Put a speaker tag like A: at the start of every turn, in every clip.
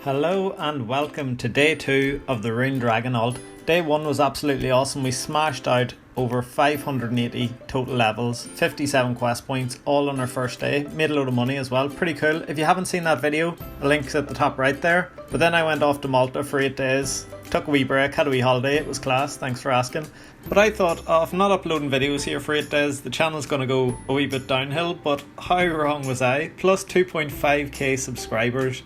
A: Hello and welcome to day 2 of the Rune Dragon ult. Day 1 was absolutely awesome. We smashed out over 580 total levels, 57 quest points, all on our first day. Made a load of money as well, pretty cool. If you haven't seen that video, the link's at the top right there. But then I went off to Malta for 8 days, took a wee break, had a wee holiday, it was class, thanks for asking. But I thought, if not uploading videos here for 8 days, the channel's going to go a wee bit downhill, but how wrong was I? Plus 2.5k subscribers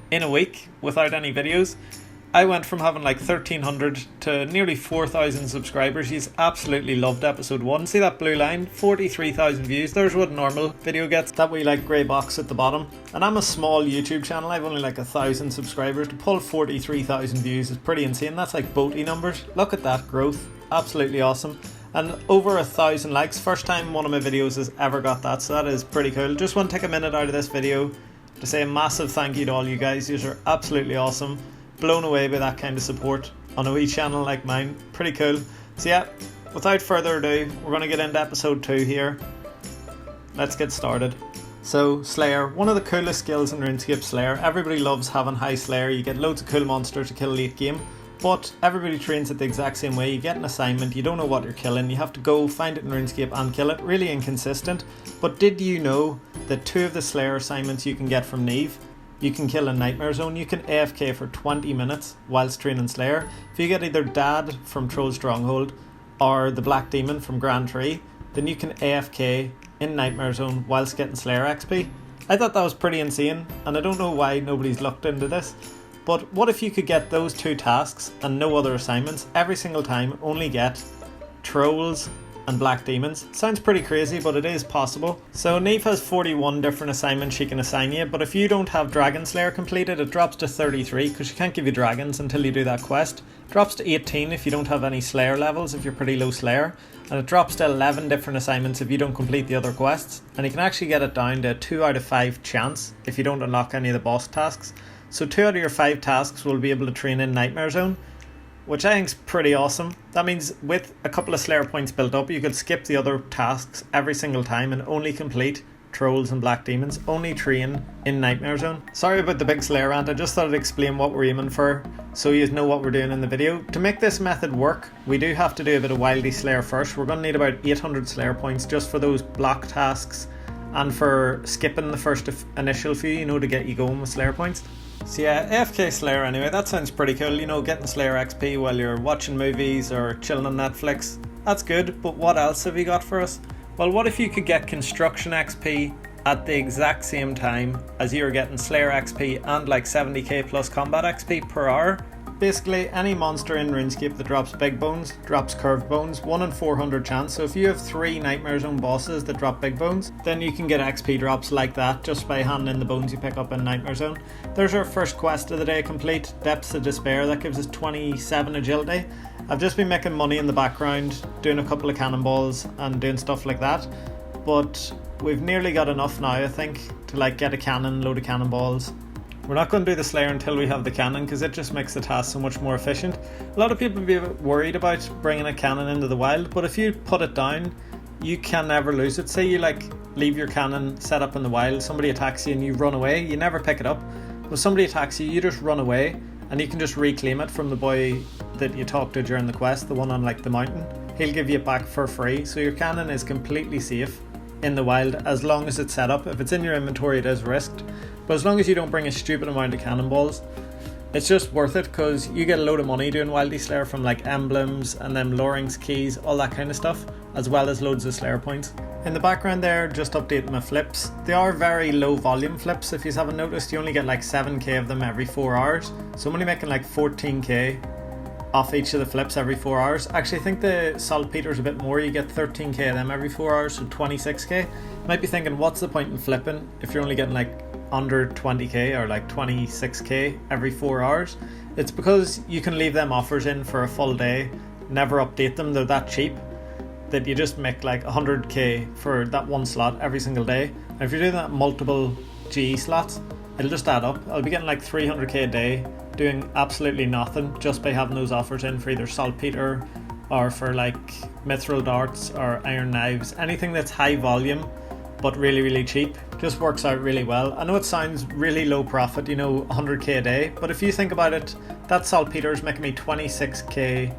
A: in a week without any videos. I went from having like 1300 to nearly 4000 subscribers. He's absolutely loved episode 1. See that blue line? 43,000 views. There's what a normal video gets. That wee like grey box at the bottom. And I'm a small YouTube channel. I've only like 1,000 subscribers. To pull 43,000 views is pretty insane. That's like boaty numbers. Look at that growth. Absolutely awesome. And over 1,000 likes. First time one of my videos has ever got that. So that is pretty cool. Just want to take a minute out of this video to say a massive thank you to all you guys. You are absolutely awesome. Blown away by that kind of support on a wee channel like mine. Pretty cool. So yeah, without further ado, we're going to get into episode 2 here. Let's get started. So Slayer, one of the coolest skills in RuneScape Slayer. Everybody loves having high Slayer. You get loads of cool monsters to kill late game, but everybody trains it the exact same way. You get an assignment, you don't know what you're killing, you have to go find it in RuneScape and kill it. Really inconsistent. But did you know that 2 of the Slayer assignments you can get from Neve, you can kill in Nightmare Zone? You can AFK for 20 minutes whilst training Slayer. If you get either Dad from Troll Stronghold or the Black Demon from Grand Tree, then you can AFK in Nightmare Zone whilst getting Slayer XP. I thought that was pretty insane, and I don't know why nobody's looked into this. But what if you could get those 2 tasks and no other assignments every single time, only get Trolls and Black Demons? Sounds pretty crazy, but it is possible. So Neve has 41 different assignments she can assign you, but if you don't have Dragon Slayer completed, it drops to 33 because she can't give you dragons until you do that quest. It drops to 18 if you don't have any Slayer levels, if you're pretty low Slayer, and it drops to 11 different assignments if you don't complete the other quests, and you can actually get it down to a 2 out of 5 chance if you don't unlock any of the boss tasks. So 2 out of your 5 tasks will be able to train in Nightmare Zone, which I think is pretty awesome. That means with a couple of Slayer points built up, you could skip the other tasks every single time and only complete Trolls and Black Demons, only train in Nightmare Zone. Sorry about the big Slayer rant, I just thought I'd explain what we're aiming for so you know what we're doing in the video. To make this method work, we do have to do a bit of Wildy Slayer first. We're going to need about 800 Slayer points just for those block tasks and for skipping the first initial few, you know, to get you going with Slayer points. So yeah, AFK Slayer anyway, that sounds pretty cool, you know, getting Slayer XP while you're watching movies or chilling on Netflix. That's good, but what else have you got for us? Well, what if you could get Construction XP at the exact same time as you're getting Slayer XP and like 70k plus Combat XP per hour? Basically, any monster in RuneScape that drops big bones drops curved bones, 1 in 400 chance. So if you have 3 Nightmare Zone bosses that drop big bones, then you can get XP drops like that just by handing the bones you pick up in Nightmare Zone. There's our first quest of the day complete, Depths of Despair. That gives us 27 agility. I've just been making money in the background, doing a couple of cannonballs and doing stuff like that. But we've nearly got enough now, I think, to like get a cannon, load of cannonballs. We're not going to do the Slayer until we have the cannon because it just makes the task so much more efficient. A lot of people would be a bit worried about bringing a cannon into the wild, but if you put it down, you can never lose it. Say you like leave your cannon set up in the wild, somebody attacks you and you run away, you never pick it up. When somebody attacks you, you just run away and you can just reclaim it from the boy that you talked to during the quest, the one on like the mountain. He'll give you it back for free, so your cannon is completely safe in the wild as long as it's set up. If it's in your inventory, it is risked. But as long as you don't bring a stupid amount of cannonballs, it's just worth it because you get a load of money doing Wildy Slayer from like emblems and then Loring's keys, all that kind of stuff, as well as loads of Slayer points. In the background there, just updating my flips. They are very low volume flips. If you haven't noticed, you only get like 7k of them every 4 hours. So I'm only making like 14k off each of the flips every 4 hours. Actually, I think the saltpeter's a bit more. You get 13k of them every 4 hours, so 26k. You might be thinking, what's the point in flipping if you're only getting like under 20k or like 26k every 4 hours? It's because you can leave them offers in for a full day, never update them. They're that cheap that you just make like 100k for that one slot every single day. And if you're doing that multiple GE slots, it'll just add up. I'll be getting like 300k a day doing absolutely nothing just by having those offers in for either saltpeter or for like mithril darts or iron knives, anything that's high volume but really cheap just works out really well. I know it sounds really low profit, you know, 100k a day, but if you think about it, that saltpeter is making me 26k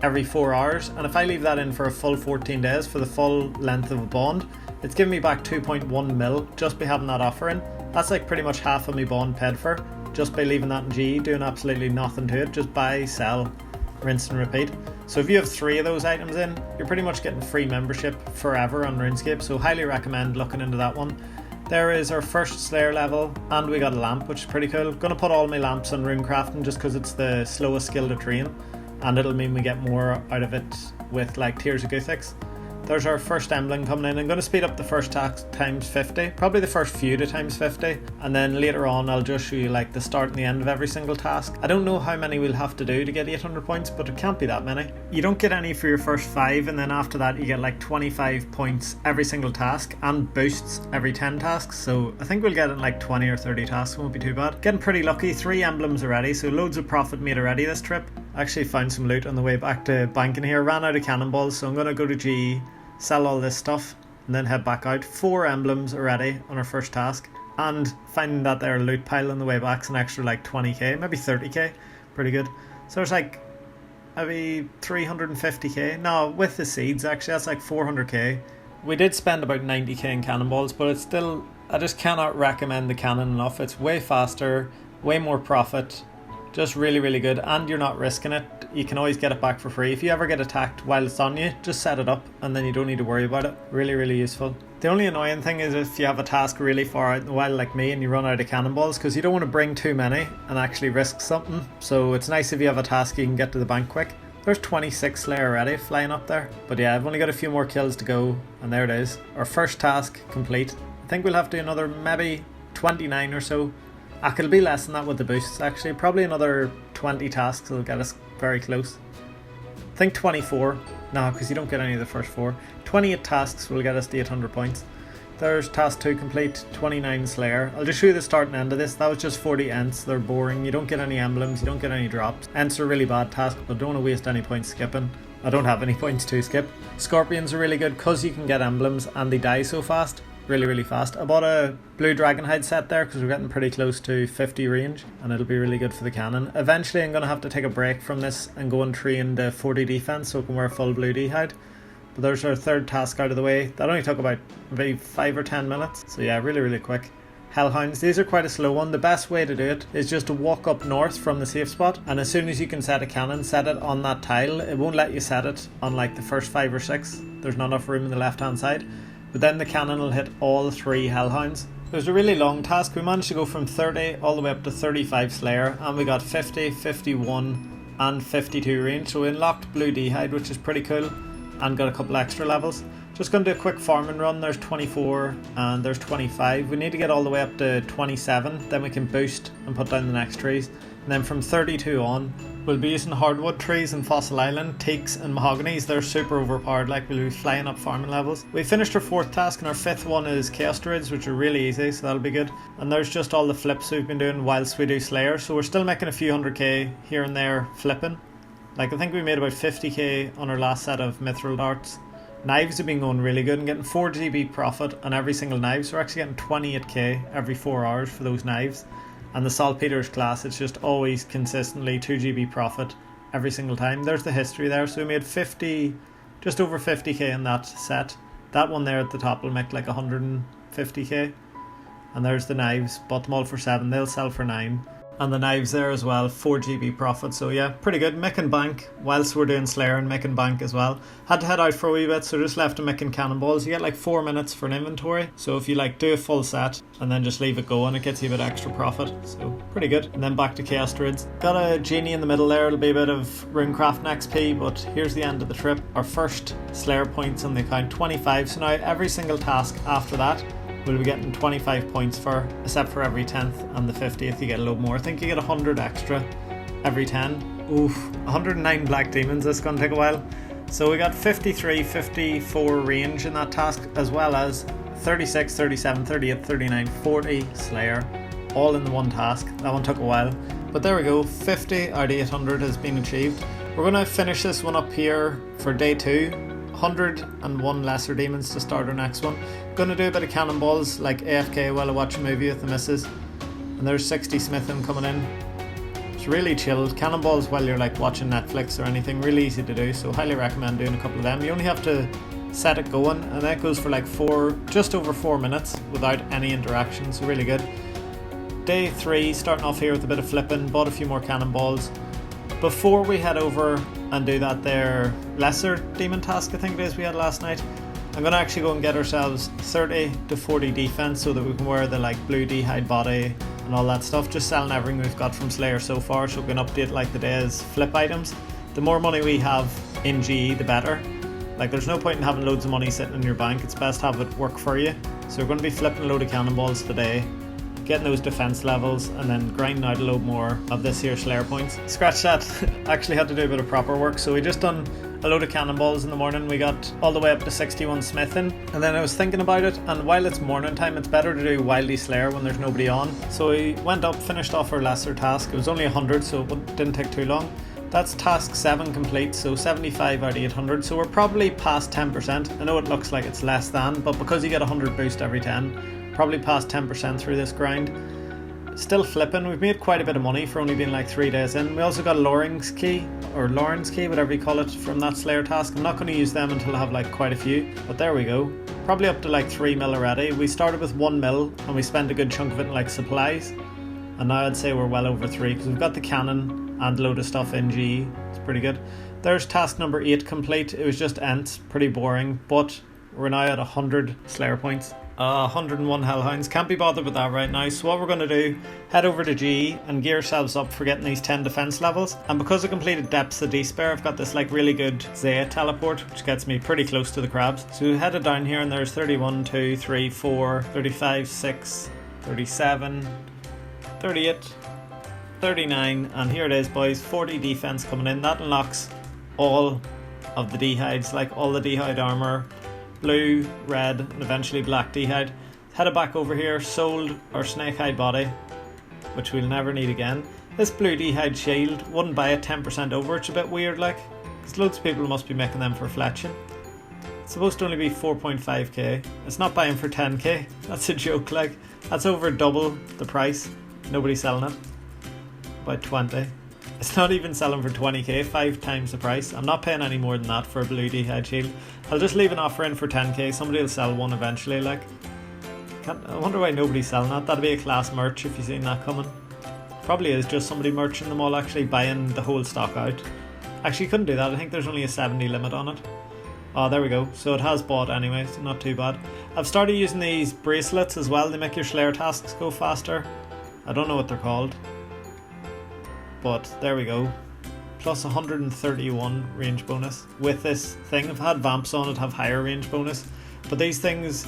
A: every 4 hours, and if I leave that in for a full 14 days for the full length of a bond, it's giving me back 2.1 mil just by having that offer in. That's like pretty much half of my bond paid for, just by leaving that in GE, doing absolutely nothing to it, just buy, sell, rinse and repeat. So if you have 3 of those items in, you're pretty much getting free membership forever on RuneScape, so highly recommend looking into that one. There is our first Slayer level, and we got a lamp, which is pretty cool. Gonna put all my lamps on rune crafting just because it's the slowest skill to train, and it'll mean we get more out of it with like Tears of Guthix. There's our first emblem coming in. I'm going to speed up the first task times 50, probably the first few to times 50, and then later on I'll just show you like the start and the end of every single task. I don't know how many we'll have to do to get 800 points, but it can't be that many. You don't get any for your first 5, and then after that you get like 25 points every single task and boosts every 10 tasks, so I think we'll get in like 20 or 30 tasks, won't be too bad. Getting pretty lucky, 3 emblems already, so loads of profit made already this trip. I actually found some loot on the way back to banking here, ran out of cannonballs, so I'm going to go to GE, sell all this stuff, and then head back out. 4 emblems already on our first task, and finding that their loot pile on the way back's an extra like 20k, maybe 30k, pretty good. So it's like maybe 350k, no, with the seeds actually, that's like 400k. We did spend about 90k in cannonballs, but it's still, I just cannot recommend the cannon enough. It's way faster, way more profit, just really really good, and you're not risking it. You can always get it back for free. If you ever get attacked while it's on you, just set it up and then you don't need to worry about it. Really really useful. The only annoying thing is if you have a task really far out in the wild like me and you run out of cannonballs, because you don't want to bring too many and actually risk something. So it's nice if you have a task you can get to the bank quick. There's 26 Slayer already flying up there, but yeah, I've only got a few more kills to go, and there it is, our first task complete. I think we'll have to do another maybe 29 or so. It'll be less than that with the boosts actually, probably another 20 tasks will get us very close. I think 24, no, because you don't get any of the first 4. 28 tasks will get us to 800 points. There's task 2 complete, 29 Slayer. I'll just show you the start and end of this. That was just 40 Ents, they're boring, you don't get any emblems, you don't get any drops. Ents are a really bad task, but don't want to waste any points skipping. I don't have any points to skip. Scorpions are really good because you can get emblems and they die so fast. Really really fast. I bought a blue dragon hide set there because we're getting pretty close to 50 range, and it'll be really good for the cannon. Eventually I'm going to have to take a break from this and go and train the 40 defense so I can wear full blue D hide. But there's our third task out of the way. That only took about maybe 5 or 10 minutes, so yeah, really really quick. Hellhounds, these are quite a slow one. The best way to do it is just to walk up north from the safe spot, and as soon as you can set a cannon, set it on that tile. It won't let you set it on like the first 5 or 6. There's not enough room on the left hand side. But then the cannon will hit all 3 Hellhounds. It was a really long task. We managed to go from 30 all the way up to 35 Slayer, and we got 50, 51 and 52 range. So we unlocked blue D hide, which is pretty cool, and got a couple extra levels. Just going to do a quick farming run. There's 24 and there's 25. We need to get all the way up to 27, then we can boost and put down the next trees. And then from 32 on, we'll be using hardwood trees in Fossil Island, teaks and mahoganies. They're super overpowered, like we'll be flying up farming levels. We finished our 4th task, and our 5th one is Chaos Druids, which are really easy, so that'll be good. And there's just all the flips we've been doing whilst we do Slayer, so we're still making a few 100k here and there flipping. Like I think we made about 50k on our last set of mithril darts. Knives have been going really good and getting 4 GB profit on every single knife, so we're actually getting 28k every 4 hours for those knives. And the saltpeter's class, it's just always consistently 2 GB profit every single time. There's the history there, so we made 50, just over 50k in that set. That one there at the top will make like 150k. And there's the knives, bought them all for 7, they'll sell for 9. And the knives there as well, 4 GB profit, so yeah, pretty good. Making bank whilst we're doing Slayer and making bank as well. Had to head out for a wee bit, so just left them making cannonballs. You get like 4 minutes for an inventory, so if you like do a full set and then just leave it going, it gets you a bit extra profit, so pretty good. And then back to Chaos Druids. Got a genie in the middle there, it'll be a bit of runecraft XP, but here's the end of the trip. Our first Slayer points on the account, 25, so now every single task after that we'll be getting 25 points for, except for every 10th and the 50th you get a load more. I think you get 100 extra every 10. Oof, 109 black demons, this is going to take a while. So we got 53, 54 range in that task, as well as 36, 37, 38, 39, 40 Slayer, all in the one task. That one took a while, but there we go, 50 out of 800 has been achieved. We're going to finish this one up here for day 2 101 lesser demons to start our next one. Gonna do a bit of cannonballs like AFK while I watch a movie with the missus. And there's 60 smithing coming in. It's really chilled. Cannonballs while you're like watching Netflix or anything, really easy to do, so highly recommend doing a couple of them. You only have to set it going and that goes for like just over 4 minutes without any interaction, so really good. Day 3, starting off here with a bit of flipping, bought a few more cannonballs. Before we head over and do that there lesser demon task I think it is we had last night, I'm going to actually go and get ourselves 30 to 40 defense so that we can wear the like blue d'hide body and all that stuff, just selling everything we've got from Slayer so far, so we can update like the day's flip items. The more money we have in GE the better. Like there's no point in having loads of money sitting in your bank, it's best to have it work for you. So we're going to be flipping a load of cannonballs today, getting those defense levels and then grinding out a load more of this here Slayer points. Scratch that, actually had to do a bit of proper work, so we just done a load of cannonballs in the morning. We got all the way up to 61 smithing, and then I was thinking about it, and while it's morning time it's better to do Wildy Slayer when there's nobody on. So we went up, finished off our lesser task. It was only 100 so it didn't take too long. That's task 7 complete, so 75 out of 800, so we're probably past 10%. I know it looks like it's less than, but because you get 100 boost every 10, probably past 10% through this grind. Still flipping, we've made quite a bit of money for only being like 3 days in. We also got a Lauren's key, whatever you call it, from that Slayer task. I'm not going to use them until I have like quite a few, but there we go. Probably up to like 3 mil already. We started with 1 mil and we spent a good chunk of it in like supplies, and now I'd say we're well over 3 because we've got the cannon and a load of stuff in GE. It's pretty good. There's task number 8 complete. It was just Ents, pretty boring, but we're now at 100 Slayer points. 101 Hellhounds, can't be bothered with that right now, so what we're going to do, head over to GE and gear ourselves up for getting these 10 defense levels. And because I completed Depths of Despair, I've got this like really good Zaya teleport which gets me pretty close to the crabs. So we headed down here and there's 31, 2, 3, 4, 35, 6, 37, 38, 39, and here it is boys, 40 defense coming in. That unlocks all of the d'hides, like all the d'hide armor, blue, red, and eventually black d'hide. Headed back over here, sold our snakehide body, which we'll never need again. This blue d'hide shield, wouldn't buy it 10% over, it's a bit weird like, because loads of people must be making them for fletching. It's supposed to only be 4.5k, it's not buying for 10k, that's a joke like, that's over double the price, nobody's selling it, about 20. It's not even selling for 20k, 5 times the price. I'm not paying any more than that for a blue d'hide shield. I'll just leave an offer in for 10k, somebody will sell one eventually like. I wonder why nobody's selling that. That'd be a class merch if you've seen that coming. Probably is just somebody merching them all, actually buying the whole stock out. Actually you couldn't do that, I think there's only a 70 limit on it. Oh, there we go, so it has bought anyway, so not too bad. I've started using these bracelets as well, they make your Slayer tasks go faster. I don't know what they're called, but there we go. Plus 131 range bonus with this thing. I've had vamps on it have higher range bonus, but these things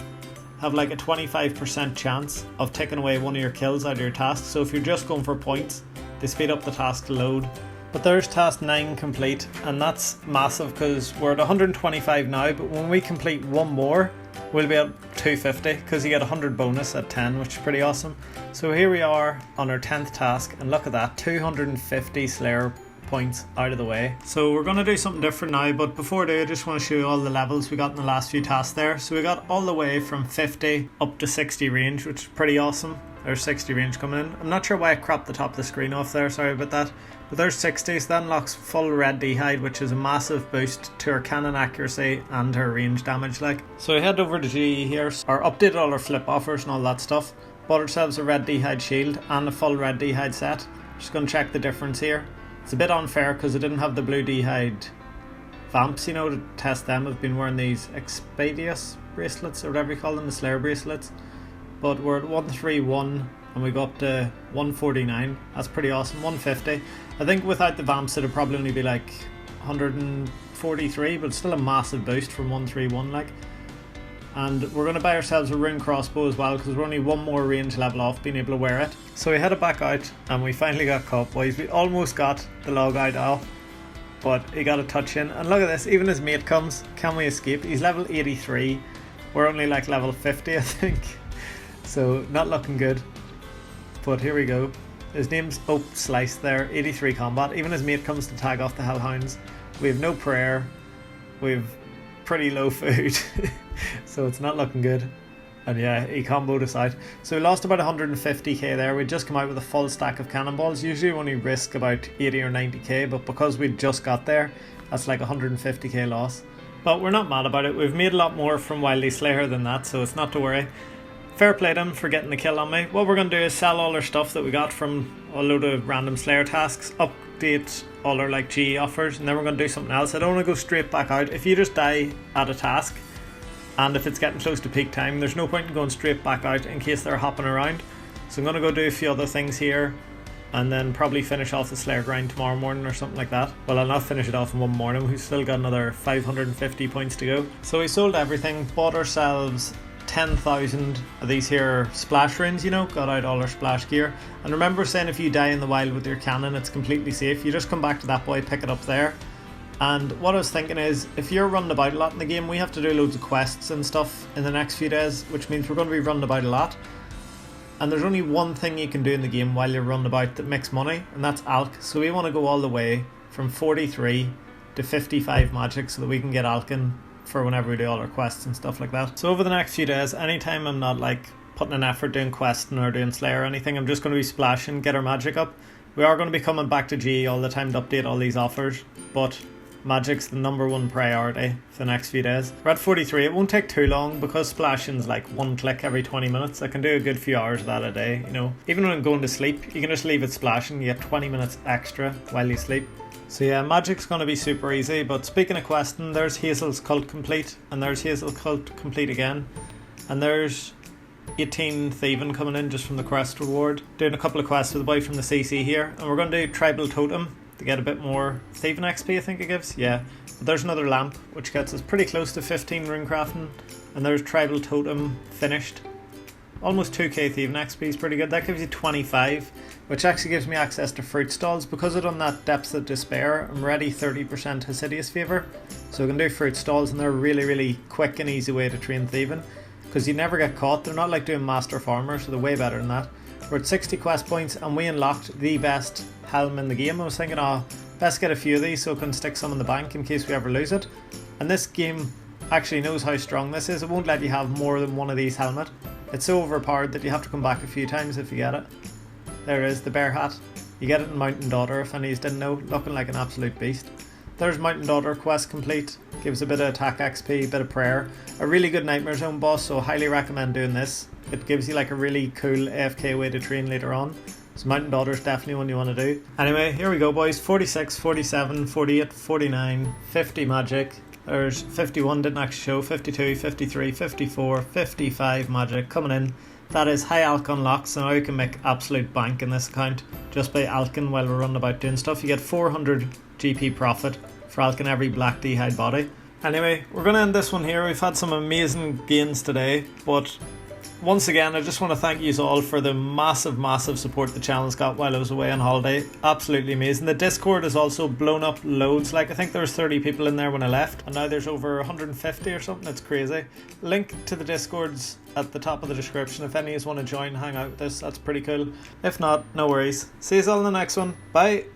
A: have like a 25% chance of taking away one of your kills out of your task, so if you're just going for points they speed up the task to load. But there's task 9 complete, and that's massive because we're at 125 now, but when we complete one more we'll be at 250 because you get 100 bonus at 10, which is pretty awesome. So here we are on our 10th task, and look at that, 250 Slayer points out of the way. So we're going to do something different now, but before I do I just want to show you all the levels we got in the last few tasks there. So we got all the way from 50 up to 60 range, which is pretty awesome. There's 60 range coming in. I'm not sure why I cropped the top of the screen off there, sorry about that. But there's 60, so that unlocks full red d'hide, which is a massive boost to her cannon accuracy and her range damage like. So I head over to GE here, or updated all our flip offers and all that stuff. Bought ourselves a red d'hide shield and a full red d'hide set. Just going to check the difference here. It's a bit unfair because I didn't have the blue d'hide vamps, you know, to test them. I've been wearing these Expedius bracelets or whatever you call them, the Slayer bracelets. But we're at 131 and we go up to 149. That's pretty awesome. 150. I think without the vamps it'd probably only be like 143, but it's still a massive boost from 131 like. And we're going to buy ourselves a rune crossbow as well because we're only one more range level off being able to wear it. So we headed back out and we finally got caught, boys. We almost got the log out off, but he got a touch in. And look at this, even his mate comes. Can we escape? He's level 83. We're only like level 50 I think. So not looking good. But here we go. His name's Oak Slice there, 83 combat. Even his mate comes to tag off the Hellhounds. We have no prayer. We've pretty low food. So it's not looking good. And yeah, he comboed us out. So we lost about 150k there. We'd just come out with a full stack of cannonballs. Usually we only risk about 80 or 90k, but because we just got there, that's like 150k loss. But we're not mad about it. We've made a lot more from Wily Slayer than that, so it's not to worry. Fair play to him for getting the kill on me. What we're going to do is sell all our stuff that we got from a load of random Slayer tasks, update all our like GE offers, and then we're going to do something else. I don't want to go straight back out. If you just die at a task, and if it's getting close to peak time, there's no point in going straight back out in case they're hopping around. So I'm going to go do a few other things here, and then probably finish off the Slayer grind tomorrow morning or something like that. Well, I'll not finish it off in one morning. We've still got another 550 points to go. So we sold everything, bought ourselves 10,000 of these here splash runes, you know, got out all our splash gear. And remember saying if you die in the wild with your cannon, it's completely safe. You just come back to that boy, pick it up there. And what I was thinking is, if you're running about a lot in the game, we have to do loads of quests and stuff in the next few days, which means we're going to be running about a lot. And there's only one thing you can do in the game while you're running about that makes money, and that's alch. So we want to go all the way from 43 to 55 magic so that we can get alchin for whenever we do all our quests and stuff like that. So over the next few days, anytime I'm not like putting an effort doing questing or doing Slayer or anything, I'm just going to be splashing, get our magic up. We are going to be coming back to GE all the time to update all these offers, but magic's the number one priority for the next few days. We're at 43. It won't take too long because splashing's like one click every 20 minutes. I can do a good few hours of that a day, you know. Even when I'm going to sleep, you can just leave it splashing. You get 20 minutes extra while you sleep. So yeah, magic's going to be super easy. But speaking of questing, there's Hazel's cult complete, and there's Hazel's cult complete again, and there's 18 thieving coming in just from the quest reward. Doing a couple of quests with the boy from the CC here, and we're going to do tribal totem to get a bit more thieving XP, I think it gives. Yeah, but there's another lamp which gets us pretty close to 15 rune crafting, and there's tribal totem finished. Almost 2k thieving XP is pretty good. That gives you 25, which actually gives me access to fruit stalls. Because I've done that Depths of Despair, I'm ready 30% Hasidious Fever, so I can do fruit stalls, and they're a really quick and easy way to train thieving because you never get caught. They're not like doing Master Farmer, so they're way better than that. We're at 60 quest points, and we unlocked the best helm in the game. I was thinking, best get a few of these so I can stick some in the bank in case we ever lose it. And this game actually knows how strong this is. It won't let you have more than one of these helmet. It's so overpowered that you have to come back a few times if you get it. There it is, the bear hat. You get it in Mountain Daughter, if any of you didn't know, looking like an absolute beast. There's Mountain Daughter quest complete. Gives a bit of attack XP, a bit of prayer. A really good Nightmare Zone boss, so highly recommend doing this. It gives you like a really cool AFK way to train later on. So Mountain Daughter is definitely one you want to do. Anyway, here we go boys. 46, 47, 48, 49, 50 magic. There's 51, didn't actually show. 52, 53, 54, 55 magic coming in. That is high alch unlocked, so now you can make absolute bank in this account just by alching while we're running about doing stuff. You get 400 GP profit for alching every black d'hide body. Anyway, we're going to end this one here. We've had some amazing gains today, but once again, I just want to thank you all for the massive support the channel's got while I was away on holiday. Absolutely amazing. The Discord has also blown up loads. Like, I think there was 30 people in there when I left, and now there's over 150 or something. It's crazy. Link to the Discords at the top of the description. If any of you want to join, hang out with us, that's pretty cool. If not, no worries. See you all in the next one. Bye.